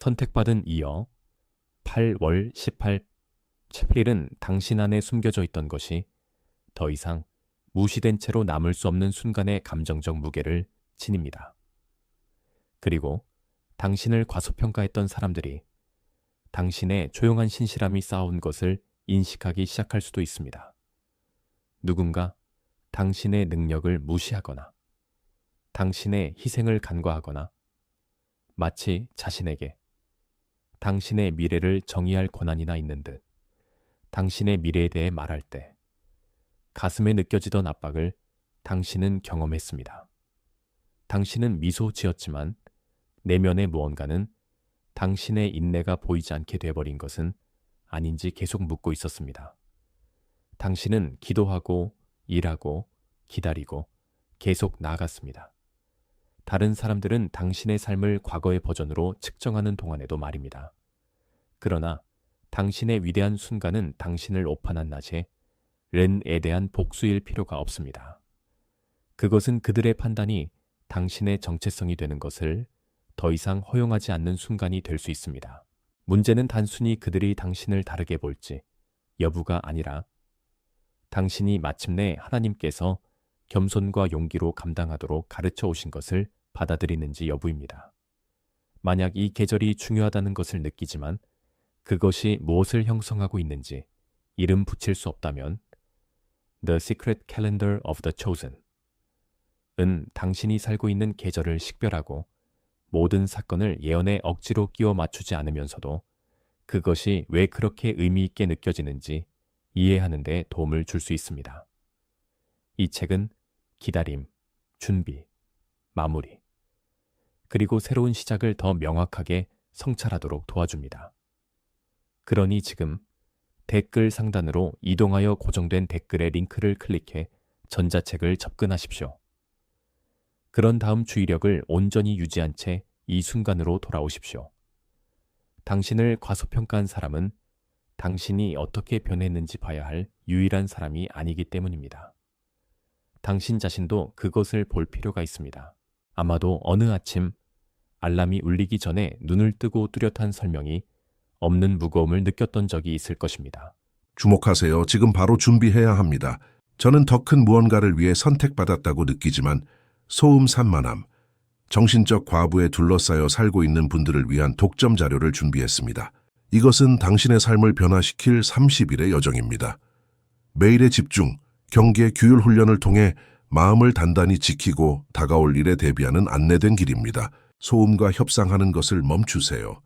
선택받은 이어 8월 18, 18일은 당신 안에 숨겨져 있던 것이 더 이상 무시된 채로 남을 수 없는 순간의 감정적 무게를 지닙니다. 그리고 당신을 과소평가했던 사람들이 당신의 조용한 신실함이 쌓아온 것을 인식하기 시작할 수도 있습니다. 누군가 당신의 능력을 무시하거나 당신의 희생을 간과하거나 마치 자신에게 당신의 미래를 정의할 권한이나 있는 듯 당신의 미래에 대해 말할 때 가슴에 느껴지던 압박을 당신은 경험했습니다. 당신은 미소 지었지만 내면의 무언가는 당신의 인내가 보이지 않게 돼버린 것은 아닌지 계속 묻고 있었습니다. 당신은 기도하고 일하고 기다리고 계속 나아갔습니다. 다른 사람들은 당신의 삶을 과거의 버전으로 측정하는 동안에도 말입니다. 그러나 당신의 위대한 순간은 당신을 오판한 낮에 렌에 대한 복수일 필요가 없습니다. 그것은 그들의 판단이 당신의 정체성이 되는 것을 더 이상 허용하지 않는 순간이 될 수 있습니다. 문제는 단순히 그들이 당신을 다르게 볼지 여부가 아니라 당신이 마침내 하나님께서 겸손과 용기로 감당하도록 가르쳐 오신 것을 받아들이는지 여부입니다. 만약 이 계절이 중요하다는 것을 느끼지만 그것이 무엇을 형성하고 있는지 이름 붙일 수 없다면 The Secret Calendar of the Chosen 은 당신이 살고 있는 계절을 식별하고 모든 사건을 예언에 억지로 끼워 맞추지 않으면서도 그것이 왜 그렇게 의미 있게 느껴지는지 이해하는 데 도움을 줄 수 있습니다. 이 책은 기다림, 준비, 마무리, 그리고 새로운 시작을 더 명확하게 성찰하도록 도와줍니다. 그러니 지금 댓글 상단으로 이동하여 고정된 댓글의 링크를 클릭해 전자책을 접근하십시오. 그런 다음 주의력을 온전히 유지한 채 이 순간으로 돌아오십시오. 당신을 과소평가한 사람은 당신이 어떻게 변했는지 봐야 할 유일한 사람이 아니기 때문입니다. 당신 자신도 그것을 볼 필요가 있습니다. 아마도 어느 아침 알람이 울리기 전에 눈을 뜨고 뚜렷한 설명이 없는 무거움을 느꼈던 적이 있을 것입니다. 주목하세요. 지금 바로 준비해야 합니다. 저는 더 큰 무언가를 위해 선택받았다고 느끼지만 소음 산만함, 정신적 과부에 둘러싸여 살고 있는 분들을 위한 독점 자료를 준비했습니다. 이것은 당신의 삶을 변화시킬 30일의 여정입니다. 매일의 집중, 경계, 규율 훈련을 통해 마음을 단단히 지키고 다가올 일에 대비하는 안내된 길입니다. 소음과 협상하는 것을 멈추세요.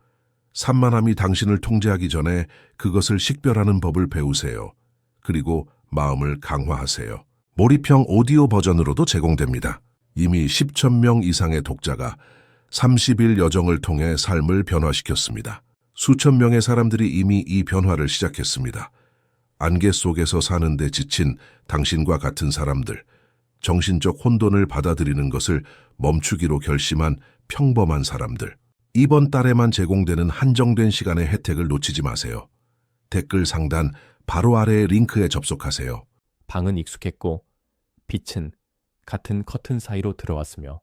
산만함이 당신을 통제하기 전에 그것을 식별하는 법을 배우세요. 그리고 마음을 강화하세요. 몰입형 오디오 버전으로도 제공됩니다. 이미 10,000명 이상의 독자가 30일 여정을 통해 삶을 변화시켰습니다. 수천 명의 사람들이 이미 이 변화를 시작했습니다. 안개 속에서 사는데 지친 당신과 같은 사람들, 정신적 혼돈을 받아들이는 것을 멈추기로 결심한 평범한 사람들. 이번 달에만 제공되는 한정된 시간의 혜택을 놓치지 마세요. 댓글 상단 바로 아래의 링크에 접속하세요. 방은 익숙했고 빛은 같은 커튼 사이로 들어왔으며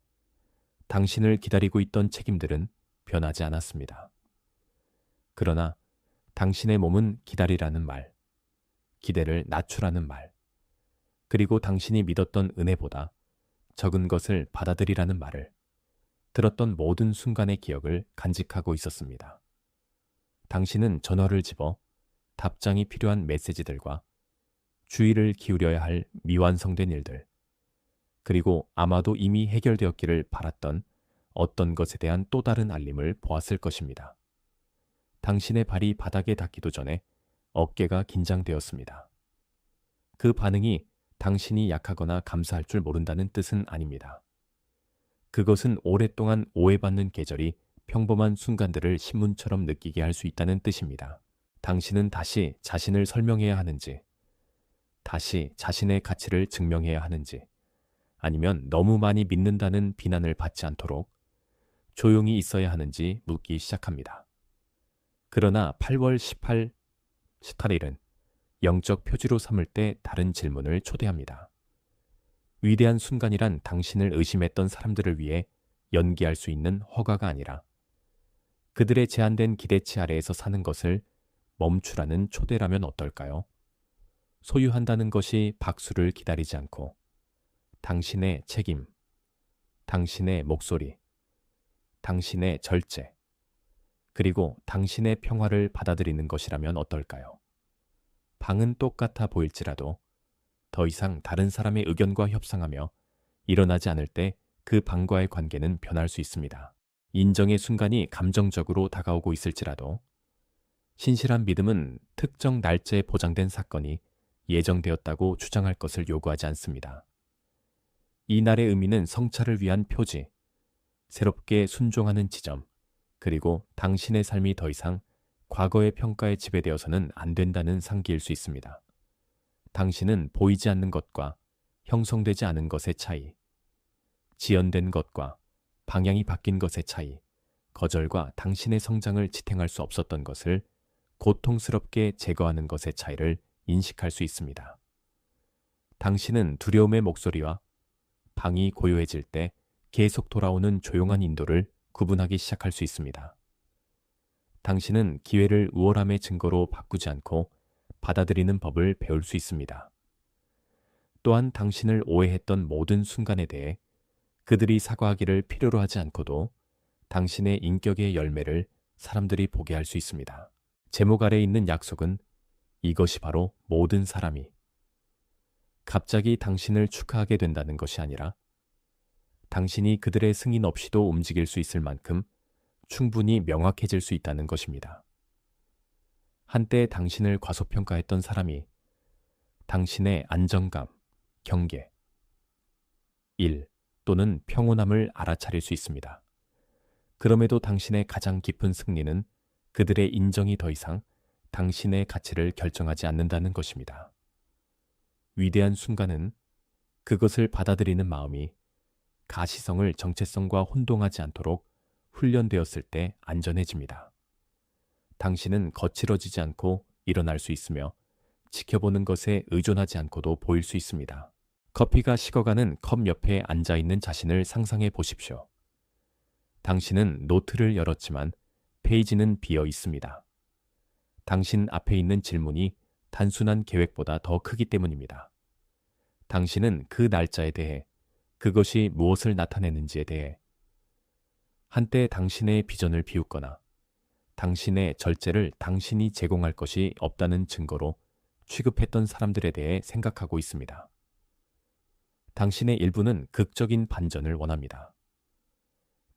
당신을 기다리고 있던 책임들은 변하지 않았습니다. 그러나 당신의 몸은 기다리라는 말, 기대를 낮추라는 말, 그리고 당신이 믿었던 은혜보다 적은 것을 받아들이라는 말을 들었던 모든 순간의 기억을 간직하고 있었습니다. 당신은 전화를 집어 답장이 필요한 메시지들과 주의를 기울여야 할 미완성된 일들, 그리고 아마도 이미 해결되었기를 바랐던 어떤 것에 대한 또 다른 알림을 보았을 것입니다. 당신의 발이 바닥에 닿기도 전에 어깨가 긴장되었습니다. 그 반응이 당신이 약하거나 감사할 줄 모른다는 뜻은 아닙니다. 그것은 오랫동안 오해받는 계절이 평범한 순간들을 신문처럼 느끼게 할 수 있다는 뜻입니다. 당신은 다시 자신을 설명해야 하는지, 다시 자신의 가치를 증명해야 하는지, 아니면 너무 많이 믿는다는 비난을 받지 않도록 조용히 있어야 하는지 묻기 시작합니다. 그러나 8월 18일은 영적 표지로 삼을 때 다른 질문을 초대합니다. 위대한 순간이란 당신을 의심했던 사람들을 위해 연기할 수 있는 허가가 아니라 그들의 제한된 기대치 아래에서 사는 것을 멈추라는 초대라면 어떨까요? 소유한다는 것이 박수를 기다리지 않고 당신의 책임, 당신의 목소리, 당신의 절제, 그리고 당신의 평화를 받아들이는 것이라면 어떨까요? 방은 똑같아 보일지라도 더 이상 다른 사람의 의견과 협상하며 일어나지 않을 때 그 방과의 관계는 변할 수 있습니다. 인정의 순간이 감정적으로 다가오고 있을지라도 신실한 믿음은 특정 날짜에 보장된 사건이 예정되었다고 주장할 것을 요구하지 않습니다. 이 날의 의미는 성찰을 위한 표지, 새롭게 순종하는 지점, 그리고 당신의 삶이 더 이상 과거의 평가에 지배되어서는 안 된다는 상기일 수 있습니다. 당신은 보이지 않는 것과 형성되지 않은 것의 차이, 지연된 것과 방향이 바뀐 것의 차이, 거절과 당신의 성장을 지탱할 수 없었던 것을 고통스럽게 제거하는 것의 차이를 인식할 수 있습니다. 당신은 두려움의 목소리와 방이 고요해질 때 계속 돌아오는 조용한 인도를 구분하기 시작할 수 있습니다. 당신은 기회를 우월함의 증거로 바꾸지 않고 받아들이는 법을 배울 수 있습니다. 또한 당신을 오해했던 모든 순간에 대해 그들이 사과하기를 필요로 하지 않고도 당신의 인격의 열매를 사람들이 보게 할 수 있습니다. 제목 아래에 있는 약속은 이것이 바로 모든 사람이 갑자기 당신을 축하하게 된다는 것이 아니라 당신이 그들의 승인 없이도 움직일 수 있을 만큼 충분히 명확해질 수 있다는 것입니다. 한때 당신을 과소평가했던 사람이 당신의 안정감, 경계, 일 또는 평온함을 알아차릴 수 있습니다. 그럼에도 당신의 가장 깊은 승리는 그들의 인정이 더 이상 당신의 가치를 결정하지 않는다는 것입니다. 위대한 순간은 그것을 받아들이는 마음이 가시성을 정체성과 혼동하지 않도록 훈련되었을 때 안전해집니다. 당신은 거칠어지지 않고 일어날 수 있으며 지켜보는 것에 의존하지 않고도 보일 수 있습니다. 커피가 식어가는 컵 옆에 앉아있는 자신을 상상해 보십시오. 당신은 노트를 열었지만 페이지는 비어 있습니다. 당신 앞에 있는 질문이 단순한 계획보다 더 크기 때문입니다. 당신은 그 날짜에 대해, 그것이 무엇을 나타내는지에 대해, 한때 당신의 비전을 비웃거나 당신의 절제를 당신이 제공할 것이 없다는 증거로 취급했던 사람들에 대해 생각하고 있습니다. 당신의 일부는 극적인 반전을 원합니다.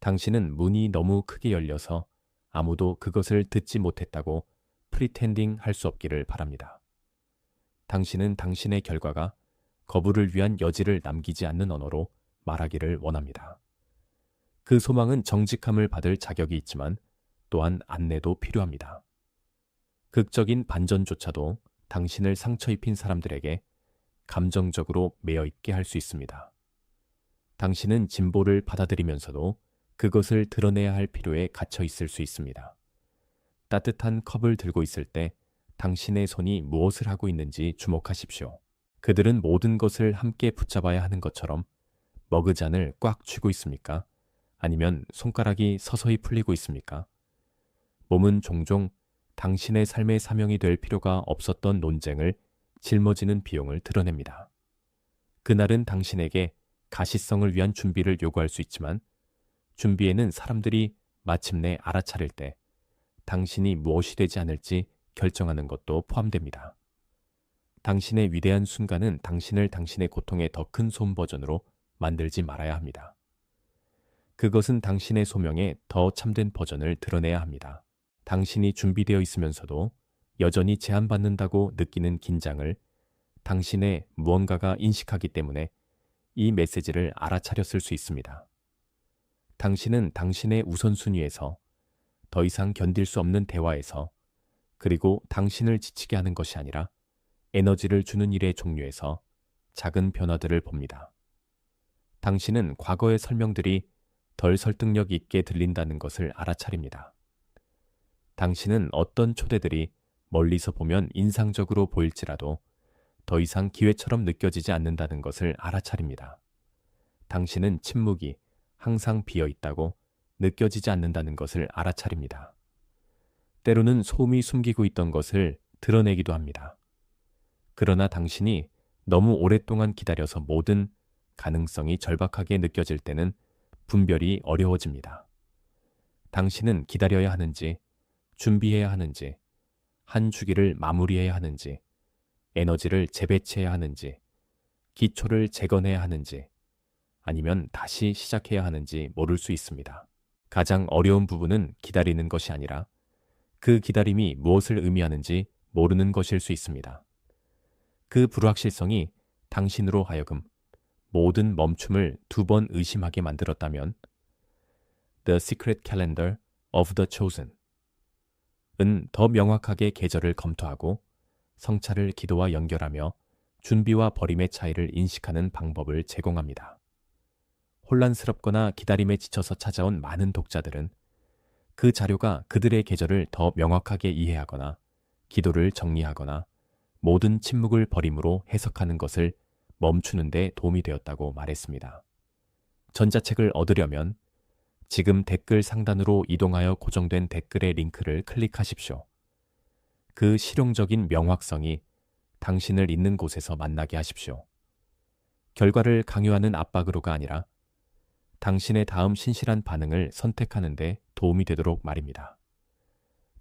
당신은 문이 너무 크게 열려서 아무도 그것을 듣지 못했다고 프리텐딩 할 수 없기를 바랍니다. 당신은 당신의 결과가 거부를 위한 여지를 남기지 않는 언어로 말하기를 원합니다. 그 소망은 정직함을 받을 자격이 있지만 또한 안내도 필요합니다. 극적인 반전조차도 당신을 상처 입힌 사람들에게 감정적으로 매여 있게 할 수 있습니다. 당신은 진보를 받아들이면서도 그것을 드러내야 할 필요에 갇혀 있을 수 있습니다. 따뜻한 컵을 들고 있을 때 당신의 손이 무엇을 하고 있는지 주목하십시오. 그들은 모든 것을 함께 붙잡아야 하는 것처럼 머그잔을 꽉 쥐고 있습니까? 아니면 손가락이 서서히 풀리고 있습니까? 몸은 종종 당신의 삶의 사명이 될 필요가 없었던 논쟁을 짊어지는 비용을 드러냅니다. 그날은 당신에게 가시성을 위한 준비를 요구할 수 있지만 준비에는 사람들이 마침내 알아차릴 때 당신이 무엇이 되지 않을지 결정하는 것도 포함됩니다. 당신의 위대한 순간은 당신을 당신의 고통의 더 큰 소음 버전으로 만들지 말아야 합니다. 그것은 당신의 소명의 더 참된 버전을 드러내야 합니다. 당신이 준비되어 있으면서도 여전히 제한받는다고 느끼는 긴장을 당신의 무언가가 인식하기 때문에 이 메시지를 알아차렸을 수 있습니다. 당신은 당신의 우선순위에서, 더 이상 견딜 수 없는 대화에서, 그리고 당신을 지치게 하는 것이 아니라 에너지를 주는 일의 종류에서 작은 변화들을 봅니다. 당신은 과거의 설명들이 덜 설득력 있게 들린다는 것을 알아차립니다. 당신은 어떤 초대들이 멀리서 보면 인상적으로 보일지라도 더 이상 기회처럼 느껴지지 않는다는 것을 알아차립니다. 당신은 침묵이 항상 비어 있다고 느껴지지 않는다는 것을 알아차립니다. 때로는 소음이 숨기고 있던 것을 드러내기도 합니다. 그러나 당신이 너무 오랫동안 기다려서 모든 가능성이 절박하게 느껴질 때는 분별이 어려워집니다. 당신은 기다려야 하는지, 준비해야 하는지, 한 주기를 마무리해야 하는지, 에너지를 재배치해야 하는지, 기초를 재건해야 하는지, 아니면 다시 시작해야 하는지 모를 수 있습니다. 가장 어려운 부분은 기다리는 것이 아니라 그 기다림이 무엇을 의미하는지 모르는 것일 수 있습니다. 그 불확실성이 당신으로 하여금 모든 멈춤을 2번 의심하게 만들었다면 The Secret Calendar of the Chosen 은 더 명확하게 계절을 검토하고 성찰을 기도와 연결하며 준비와 버림의 차이를 인식하는 방법을 제공합니다. 혼란스럽거나 기다림에 지쳐서 찾아온 많은 독자들은 그 자료가 그들의 계절을 더 명확하게 이해하거나 기도를 정리하거나 모든 침묵을 버림으로 해석하는 것을 멈추는 데 도움이 되었다고 말했습니다. 전자책을 얻으려면 지금 댓글 상단으로 이동하여 고정된 댓글의 링크를 클릭하십시오. 그 실용적인 명확성이 당신을 있는 곳에서 만나게 하십시오. 결과를 강요하는 압박으로가 아니라 당신의 다음 신실한 반응을 선택하는 데 도움이 되도록 말입니다.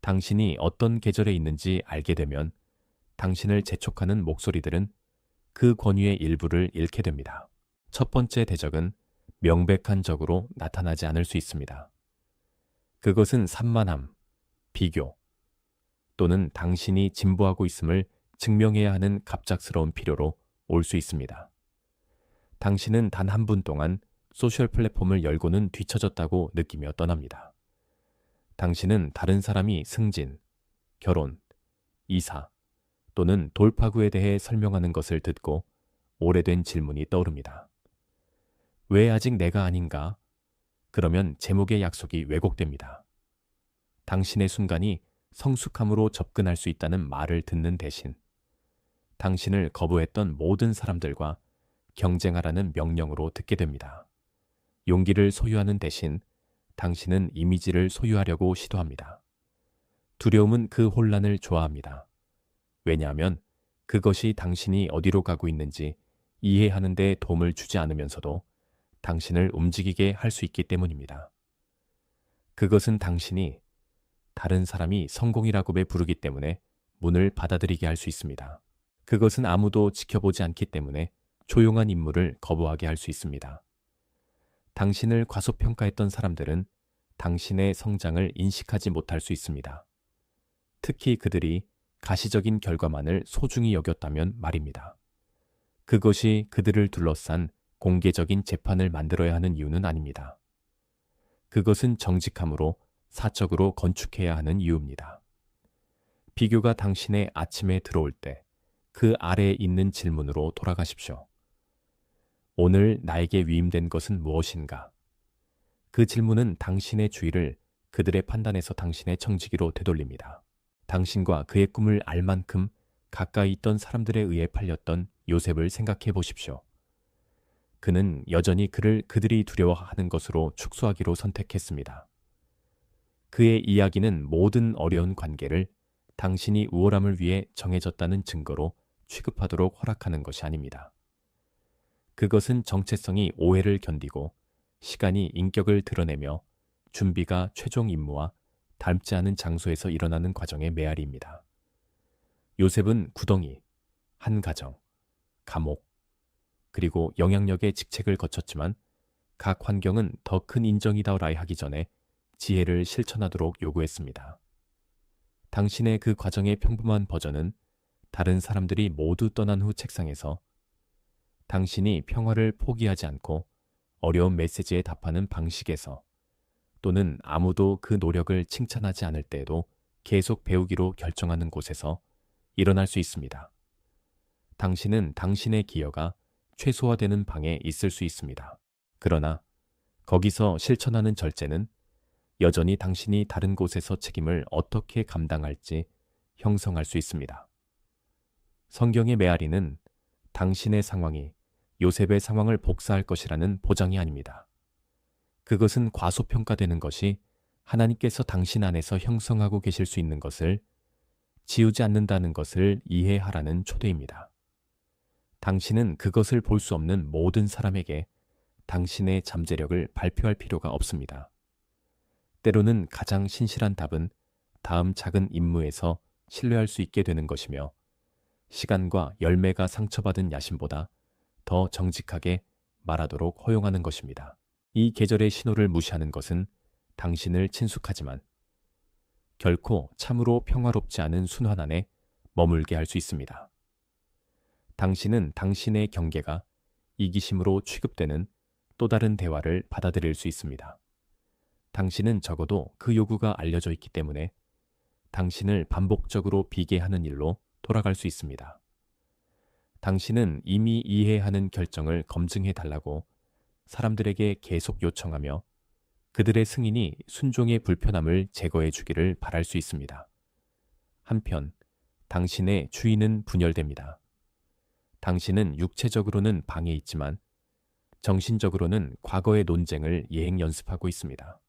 당신이 어떤 계절에 있는지 알게 되면 당신을 재촉하는 목소리들은 그 권위의 일부를 잃게 됩니다. 첫 번째 대적은 명백한 적으로 나타나지 않을 수 있습니다. 그것은 산만함, 비교, 또는 당신이 진보하고 있음을 증명해야 하는 갑작스러운 필요로 올 수 있습니다. 당신은 단 한 분 동안 소셜 플랫폼을 열고는 뒤처졌다고 느끼며 떠납니다. 당신은 다른 사람이 승진, 결혼, 이사 또는 돌파구에 대해 설명하는 것을 듣고 오래된 질문이 떠오릅니다. 왜 아직 내가 아닌가? 그러면 제목의 약속이 왜곡됩니다. 당신의 순간이 성숙함으로 접근할 수 있다는 말을 듣는 대신 당신을 거부했던 모든 사람들과 경쟁하라는 명령으로 듣게 됩니다. 용기를 소유하는 대신 당신은 이미지를 소유하려고 시도합니다. 두려움은 그 혼란을 좋아합니다. 왜냐하면 그것이 당신이 어디로 가고 있는지 이해하는 데 도움을 주지 않으면서도 당신을 움직이게 할 수 있기 때문입니다. 그것은 당신이 다른 사람이 성공이라고 부르기 때문에 문을 받아들이게 할 수 있습니다. 그것은 아무도 지켜보지 않기 때문에 조용한 인물을 거부하게 할 수 있습니다. 당신을 과소평가했던 사람들은 당신의 성장을 인식하지 못할 수 있습니다. 특히 그들이 가시적인 결과만을 소중히 여겼다면 말입니다. 그것이 그들을 둘러싼 공개적인 재판을 만들어야 하는 이유는 아닙니다. 그것은 정직함으로 사적으로 건축해야 하는 이유입니다. 비교가 당신의 아침에 들어올 때 그 아래에 있는 질문으로 돌아가십시오. 오늘 나에게 위임된 것은 무엇인가? 그 질문은 당신의 주의를 그들의 판단에서 당신의 청지기로 되돌립니다. 당신과 그의 꿈을 알 만큼 가까이 있던 사람들에 의해 팔렸던 요셉을 생각해 보십시오. 그는 여전히 그를 그들이 두려워하는 것으로 축소하기로 선택했습니다. 그의 이야기는 모든 어려운 관계를 당신이 우월함을 위해 정해졌다는 증거로 취급하도록 허락하는 것이 아닙니다. 그것은 정체성이 오해를 견디고 시간이 인격을 드러내며 준비가 최종 임무와 닮지 않은 장소에서 일어나는 과정의 메아리입니다. 요셉은 구덩이, 한 가정, 감옥, 그리고 영향력의 직책을 거쳤지만 각 환경은 더 큰 인정이다라이 하기 전에 지혜를 실천하도록 요구했습니다. 당신의 그 과정의 평범한 버전은 다른 사람들이 모두 떠난 후 책상에서 당신이 평화를 포기하지 않고 어려운 메시지에 답하는 방식에서 또는 아무도 그 노력을 칭찬하지 않을 때에도 계속 배우기로 결정하는 곳에서 일어날 수 있습니다. 당신은 당신의 기여가 최소화되는 방에 있을 수 있습니다. 그러나 거기서 실천하는 절제는 여전히 당신이 다른 곳에서 책임을 어떻게 감당할지 형성할 수 있습니다. 성경의 메아리는 당신의 상황이 요셉의 상황을 복사할 것이라는 보장이 아닙니다. 그것은 과소평가되는 것이 하나님께서 당신 안에서 형성하고 계실 수 있는 것을 지우지 않는다는 것을 이해하라는 초대입니다. 당신은 그것을 볼 수 없는 모든 사람에게 당신의 잠재력을 발표할 필요가 없습니다. 때로는 가장 신실한 답은 다음 작은 임무에서 신뢰할 수 있게 되는 것이며 시간과 열매가 상처받은 야심보다 더 정직하게 말하도록 허용하는 것입니다. 이 계절의 신호를 무시하는 것은 당신을 친숙하지만 결코 참으로 평화롭지 않은 순환 안에 머물게 할 수 있습니다. 당신은 당신의 경계가 이기심으로 취급되는 또 다른 대화를 받아들일 수 있습니다. 당신은 적어도 그 요구가 알려져 있기 때문에 당신을 반복적으로 비게 하는 일로 돌아갈 수 있습니다. 당신은 이미 이해하는 결정을 검증해 달라고 사람들에게 계속 요청하며 그들의 승인이 순종의 불편함을 제거해 주기를 바랄 수 있습니다. 한편 당신의 주인은 분열됩니다. 당신은 육체적으로는 방에 있지만 정신적으로는 과거의 논쟁을 예행 연습하고 있습니다.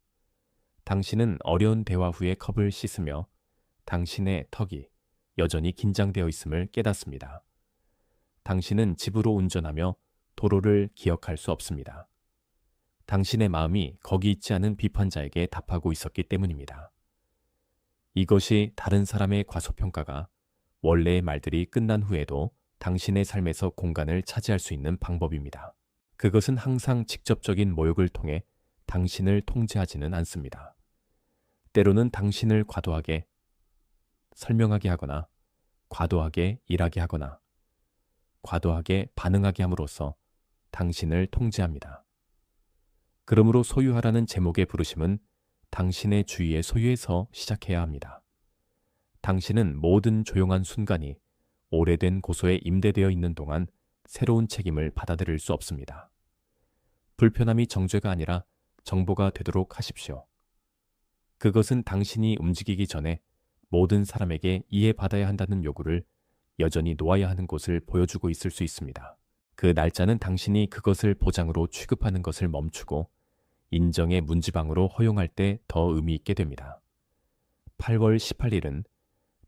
당신은 어려운 대화 후에 컵을 씻으며 당신의 턱이 여전히 긴장되어 있음을 깨닫습니다. 당신은 집으로 운전하며 도로를 기억할 수 없습니다. 당신의 마음이 거기 있지 않은 비판자에게 답하고 있었기 때문입니다. 이것이 다른 사람의 과소평가가 원래의 말들이 끝난 후에도 당신의 삶에서 공간을 차지할 수 있는 방법입니다. 그것은 항상 직접적인 모욕을 통해 당신을 통제하지는 않습니다. 때로는 당신을 과도하게 설명하게 하거나 과도하게 일하게 하거나 과도하게 반응하게 함으로써 당신을 통제합니다. 그러므로 소유하라는 제목의 부르심은 당신의 주위의 소유에서 시작해야 합니다. 당신은 모든 조용한 순간이 오래된 고소에 임대되어 있는 동안 새로운 책임을 받아들일 수 없습니다. 불편함이 정죄가 아니라 정보가 되도록 하십시오. 그것은 당신이 움직이기 전에 모든 사람에게 이해받아야 한다는 요구를 여전히 놓아야 하는 곳을 보여주고 있을 수 있습니다. 그 날짜는 당신이 그것을 보장으로 취급하는 것을 멈추고 인정의 문지방으로 허용할 때 더 의미 있게 됩니다. 8월 18일은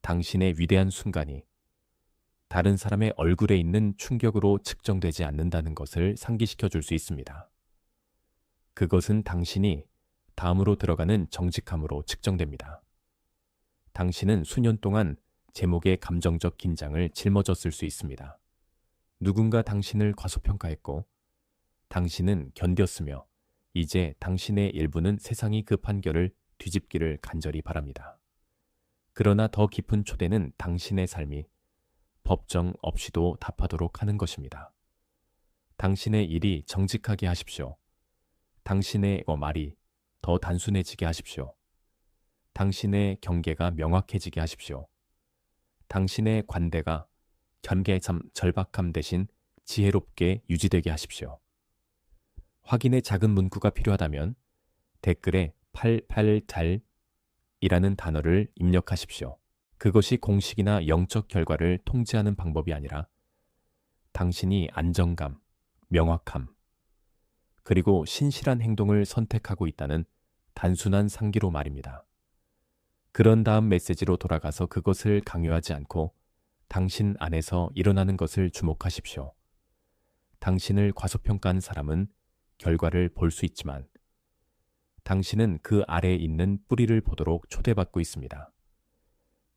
당신의 위대한 순간이 다른 사람의 얼굴에 있는 충격으로 측정되지 않는다는 것을 상기시켜 줄 수 있습니다. 그것은 당신이 다음으로 들어가는 정직함으로 측정됩니다. 당신은 수년 동안 제목의 감정적 긴장을 짊어졌을 수 있습니다. 누군가 당신을 과소평가했고 당신은 견뎠으며 이제 당신의 일부는 세상이 그 판결을 뒤집기를 간절히 바랍니다. 그러나 더 깊은 초대는 당신의 삶이 법정 없이도 답하도록 하는 것입니다. 당신의 일이 정직하게 하십시오. 당신의 말이 더 단순해지게 하십시오. 당신의 경계가 명확해지게 하십시오. 당신의 관대가 절박함 대신 지혜롭게 유지되게 하십시오. 확인의 작은 문구가 필요하다면 댓글에 88달이라는 단어를 입력하십시오. 그것이 공식이나 영적 결과를 통제하는 방법이 아니라 당신이 안정감, 명확함, 그리고 신실한 행동을 선택하고 있다는 단순한 상기로 말입니다. 그런 다음 메시지로 돌아가서 그것을 강요하지 않고 당신 안에서 일어나는 것을 주목하십시오. 당신을 과소평가한 사람은 결과를 볼 수 있지만 당신은 그 아래에 있는 뿌리를 보도록 초대받고 있습니다.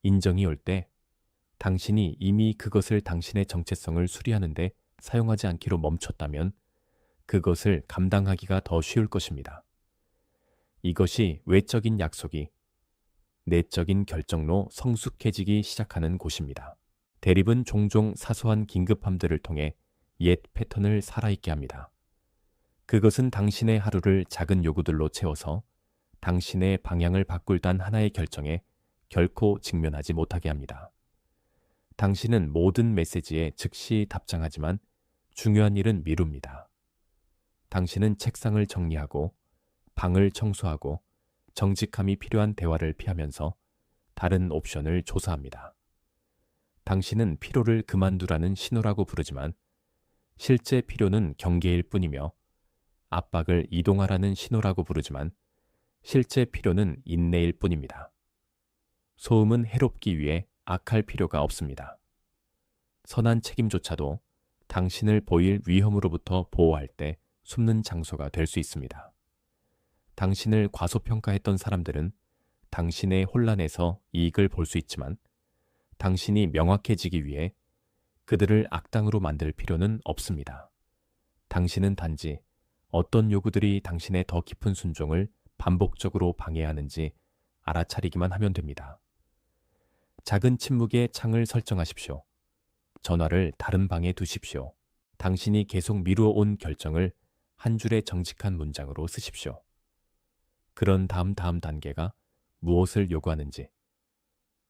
인정이 올 때 당신이 이미 그것을 당신의 정체성을 수리하는데 사용하지 않기로 멈췄다면 그것을 감당하기가 더 쉬울 것입니다. 이것이 외적인 약속이 내적인 결정로 성숙해지기 시작하는 곳입니다. 대립은 종종 사소한 긴급함들을 통해 옛 패턴을 살아있게 합니다. 그것은 당신의 하루를 작은 요구들로 채워서 당신의 방향을 바꿀 단 하나의 결정에 결코 직면하지 못하게 합니다. 당신은 모든 메시지에 즉시 답장하지만 중요한 일은 미룹니다. 당신은 책상을 정리하고 방을 청소하고 정직함이 필요한 대화를 피하면서 다른 옵션을 조사합니다. 당신은 피로를 그만두라는 신호라고 부르지만 실제 필요는 경계일 뿐이며 압박을 이동하라는 신호라고 부르지만 실제 필요는 인내일 뿐입니다. 소음은 해롭기 위해 악할 필요가 없습니다. 선한 책임조차도 당신을 보일 위험으로부터 보호할 때 숨는 장소가 될 수 있습니다. 당신을 과소평가했던 사람들은 당신의 혼란에서 이익을 볼 수 있지만 당신이 명확해지기 위해 그들을 악당으로 만들 필요는 없습니다. 당신은 단지 어떤 요구들이 당신의 더 깊은 순종을 반복적으로 방해하는지 알아차리기만 하면 됩니다. 작은 침묵의 창을 설정하십시오. 전화를 다른 방에 두십시오. 당신이 계속 미루어 온 결정을 한 줄의 정직한 문장으로 쓰십시오. 그런 다음 단계가 무엇을 요구하는지,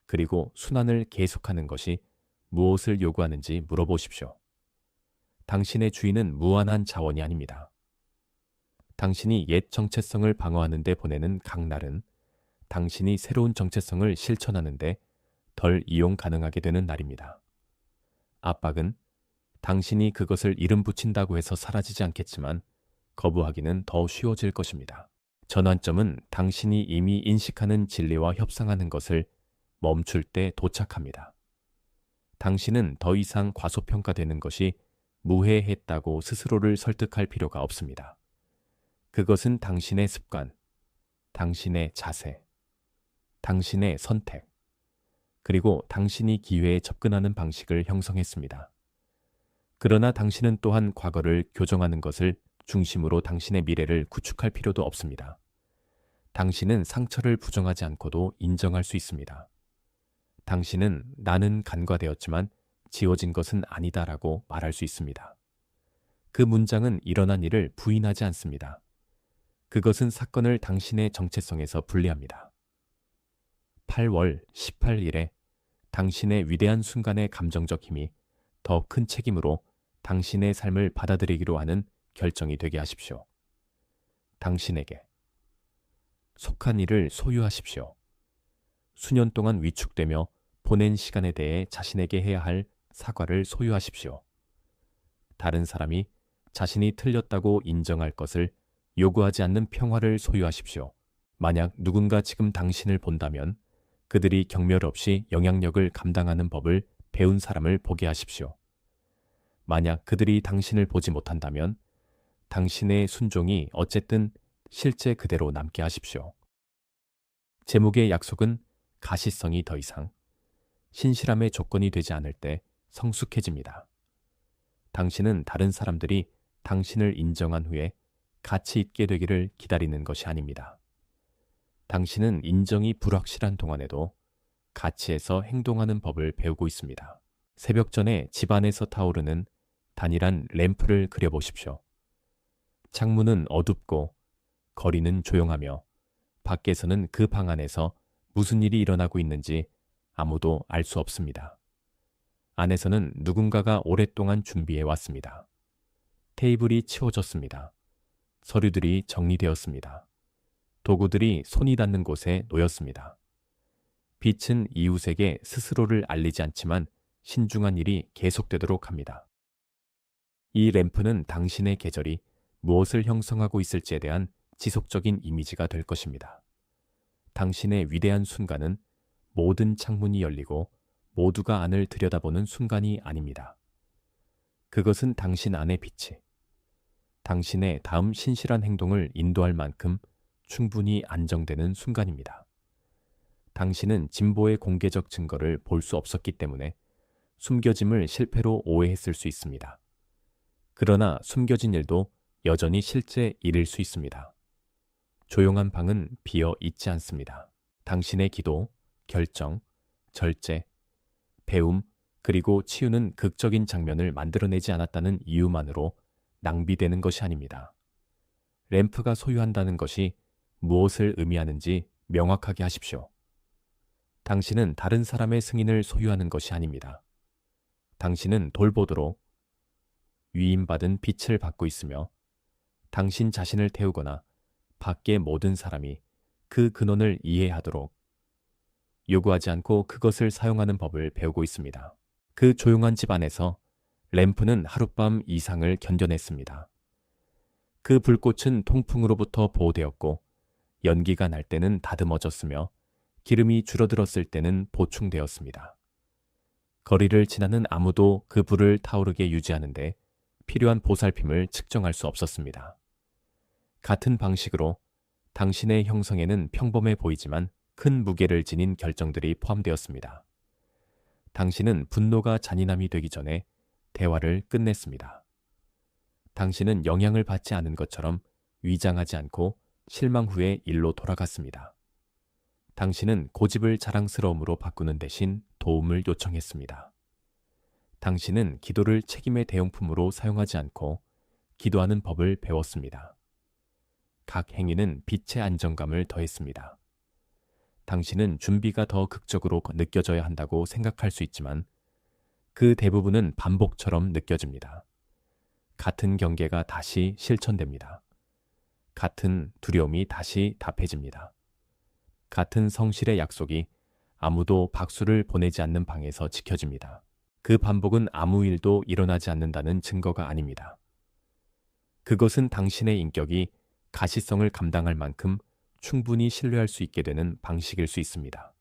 그리고 순환을 계속하는 것이 무엇을 요구하는지 물어보십시오. 당신의 주인은 무한한 자원이 아닙니다. 당신이 옛 정체성을 방어하는 데 보내는 각 날은 당신이 새로운 정체성을 실천하는 데 덜 이용 가능하게 되는 날입니다. 압박은 당신이 그것을 이름 붙인다고 해서 사라지지 않겠지만 거부하기는 더 쉬워질 것입니다. 전환점은 당신이 이미 인식하는 진리와 협상하는 것을 멈출 때 도착합니다. 당신은 더 이상 과소평가되는 것이 무해했다고 스스로를 설득할 필요가 없습니다. 그것은 당신의 습관, 당신의 자세, 당신의 선택, 그리고 당신이 기회에 접근하는 방식을 형성했습니다. 그러나 당신은 또한 과거를 교정하는 것을 중심으로 당신의 미래를 구축할 필요도 없습니다. 당신은 상처를 부정하지 않고도 인정할 수 있습니다. 당신은 나는 간과되었지만 지워진 것은 아니다라고 말할 수 있습니다. 그 문장은 일어난 일을 부인하지 않습니다. 그것은 사건을 당신의 정체성에서 분리합니다. 8월 18일에 당신의 위대한 순간의 감정적 힘이 더 큰 책임으로 당신의 삶을 받아들이기로 하는 결정이 되게 하십시오. 당신에게 속한 일을 소유하십시오. 수년 동안 위축되며 보낸 시간에 대해 자신에게 해야 할 사과를 소유하십시오. 다른 사람이 자신이 틀렸다고 인정할 것을 요구하지 않는 평화를 소유하십시오. 만약 누군가 지금 당신을 본다면 그들이 경멸 없이 영향력을 감당하는 법을 배운 사람을 보게 하십시오. 만약 그들이 당신을 보지 못한다면 당신의 순종이 어쨌든 실제 그대로 남게 하십시오. 제목의 약속은 가시성이 더 이상 신실함의 조건이 되지 않을 때 성숙해집니다. 당신은 다른 사람들이 당신을 인정한 후에 가치 있게 되기를 기다리는 것이 아닙니다. 당신은 인정이 불확실한 동안에도 가치에서 행동하는 법을 배우고 있습니다. 새벽 전에 집 안에서 타오르는 단일한 램프를 그려보십시오. 창문은 어둡고 거리는 조용하며 밖에서는 그 방 안에서 무슨 일이 일어나고 있는지 아무도 알 수 없습니다. 안에서는 누군가가 오랫동안 준비해 왔습니다. 테이블이 치워졌습니다. 서류들이 정리되었습니다. 도구들이 손이 닿는 곳에 놓였습니다. 빛은 이웃에게 스스로를 알리지 않지만 신중한 일이 계속되도록 합니다. 이 램프는 당신의 계절이 무엇을 형성하고 있을지에 대한 지속적인 이미지가 될 것입니다. 당신의 위대한 순간은 모든 창문이 열리고 모두가 안을 들여다보는 순간이 아닙니다. 그것은 당신 안의 빛이 당신의 다음 신실한 행동을 인도할 만큼 충분히 안정되는 순간입니다. 당신은 진보의 공개적 증거를 볼 수 없었기 때문에 숨겨짐을 실패로 오해했을 수 있습니다. 그러나 숨겨진 일도 여전히 실제 일일 수 있습니다. 조용한 방은 비어 있지 않습니다. 당신의 기도, 결정, 절제, 배움, 그리고 치유는 극적인 장면을 만들어내지 않았다는 이유만으로 낭비되는 것이 아닙니다. 램프가 소유한다는 것이 무엇을 의미하는지 명확하게 하십시오. 당신은 다른 사람의 승인을 소유하는 것이 아닙니다. 당신은 돌보도록 위임받은 빛을 받고 있으며 당신 자신을 태우거나 밖의 모든 사람이 그 근원을 이해하도록 요구하지 않고 그것을 사용하는 법을 배우고 있습니다. 그 조용한 집 안에서 램프는 하룻밤 이상을 견뎌냈습니다. 그 불꽃은 통풍으로부터 보호되었고 연기가 날 때는 다듬어졌으며 기름이 줄어들었을 때는 보충되었습니다. 거리를 지나는 아무도 그 불을 타오르게 유지하는데 필요한 보살핌을 측정할 수 없었습니다. 같은 방식으로 당신의 형성에는 평범해 보이지만 큰 무게를 지닌 결정들이 포함되었습니다. 당신은 분노가 잔인함이 되기 전에 대화를 끝냈습니다. 당신은 영향을 받지 않은 것처럼 위장하지 않고 실망 후에 일로 돌아갔습니다. 당신은 고집을 자랑스러움으로 바꾸는 대신 도움을 요청했습니다. 당신은 기도를 책임의 대용품으로 사용하지 않고 기도하는 법을 배웠습니다. 각 행위는 빛의 안정감을 더했습니다. 당신은 준비가 더 극적으로 느껴져야 한다고 생각할 수 있지만 그 대부분은 반복처럼 느껴집니다. 같은 경계가 다시 실천됩니다. 같은 두려움이 다시 답해집니다. 같은 성실의 약속이 아무도 박수를 보내지 않는 방에서 지켜집니다. 그 반복은 아무 일도 일어나지 않는다는 증거가 아닙니다. 그것은 당신의 인격이 가시성을 감당할 만큼 충분히 신뢰할 수 있게 되는 방식일 수 있습니다.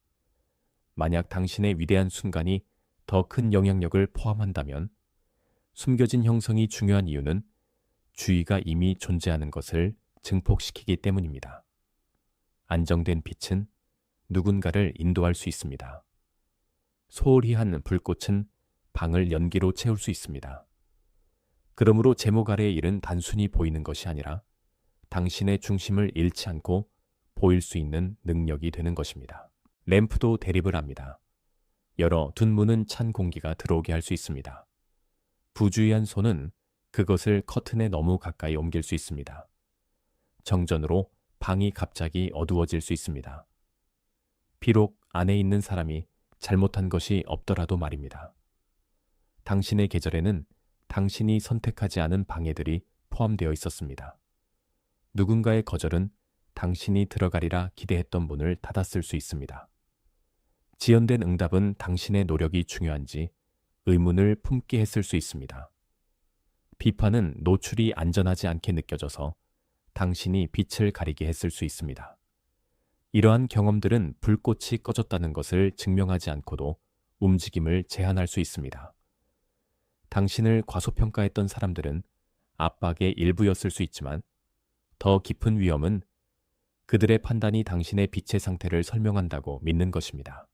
만약 당신의 위대한 순간이 더 큰 영향력을 포함한다면 숨겨진 형성이 중요한 이유는 주의가 이미 존재하는 것을 증폭시키기 때문입니다. 안정된 빛은 누군가를 인도할 수 있습니다. 소홀히 한 불꽃은 방을 연기로 채울 수 있습니다. 그러므로 제목 아래의 일은 단순히 보이는 것이 아니라 당신의 중심을 잃지 않고 보일 수 있는 능력이 되는 것입니다. 램프도 대립을 합니다. 열어 둔 문은 찬 공기가 들어오게 할 수 있습니다. 부주의한 손은 그것을 커튼에 너무 가까이 옮길 수 있습니다. 정전으로 방이 갑자기 어두워질 수 있습니다. 비록 안에 있는 사람이 잘못한 것이 없더라도 말입니다. 당신의 계절에는 당신이 선택하지 않은 방해들이 포함되어 있었습니다. 누군가의 거절은 당신이 들어가리라 기대했던 문을 닫았을 수 있습니다. 지연된 응답은 당신의 노력이 중요한지 의문을 품게 했을 수 있습니다. 비판은 노출이 안전하지 않게 느껴져서 당신이 빛을 가리게 했을 수 있습니다. 이러한 경험들은 불꽃이 꺼졌다는 것을 증명하지 않고도 움직임을 제한할 수 있습니다. 당신을 과소평가했던 사람들은 압박의 일부였을 수 있지만 더 깊은 위험은 그들의 판단이 당신의 빛의 상태를 설명한다고 믿는 것입니다.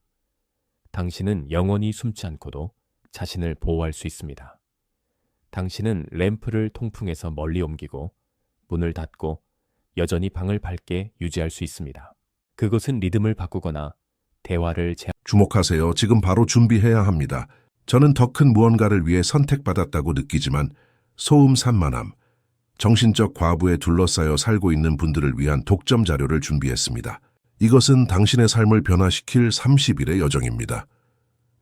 당신은 영원히 숨지 않고도 자신을 보호할 수 있습니다. 당신은 램프를 통풍에서 멀리 옮기고 문을 닫고 여전히 방을 밝게 유지할 수 있습니다. 그것은 리듬을 바꾸거나 대화를 주목하세요. 지금 바로 준비해야 합니다. 저는 더 큰 무언가를 위해 선택받았다고 느끼지만 소음 산만함, 정신적 과부에 둘러싸여 살고 있는 분들을 위한 독점 자료를 준비했습니다. 이것은 당신의 삶을 변화시킬 30일의 여정입니다.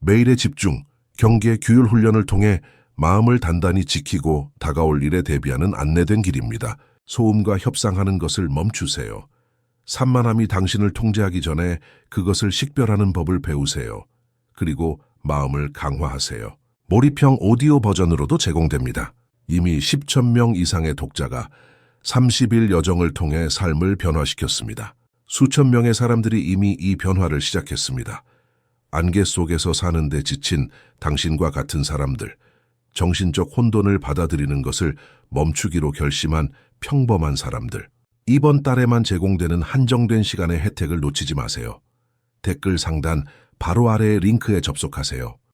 매일의 집중, 경계, 규율 훈련을 통해 마음을 단단히 지키고 다가올 일에 대비하는 안내된 길입니다. 소음과 협상하는 것을 멈추세요. 산만함이 당신을 통제하기 전에 그것을 식별하는 법을 배우세요. 그리고 마음을 강화하세요. 몰입형 오디오 버전으로도 제공됩니다. 이미 10,000명 이상의 독자가 30일 여정을 통해 삶을 변화시켰습니다. 수천 명의 사람들이 이미 이 변화를 시작했습니다. 안개 속에서 사는데 지친 당신과 같은 사람들, 정신적 혼돈을 받아들이는 것을 멈추기로 결심한 평범한 사람들. 이번 달에만 제공되는 한정된 시간의 혜택을 놓치지 마세요. 댓글 상단 바로 아래의 링크에 접속하세요.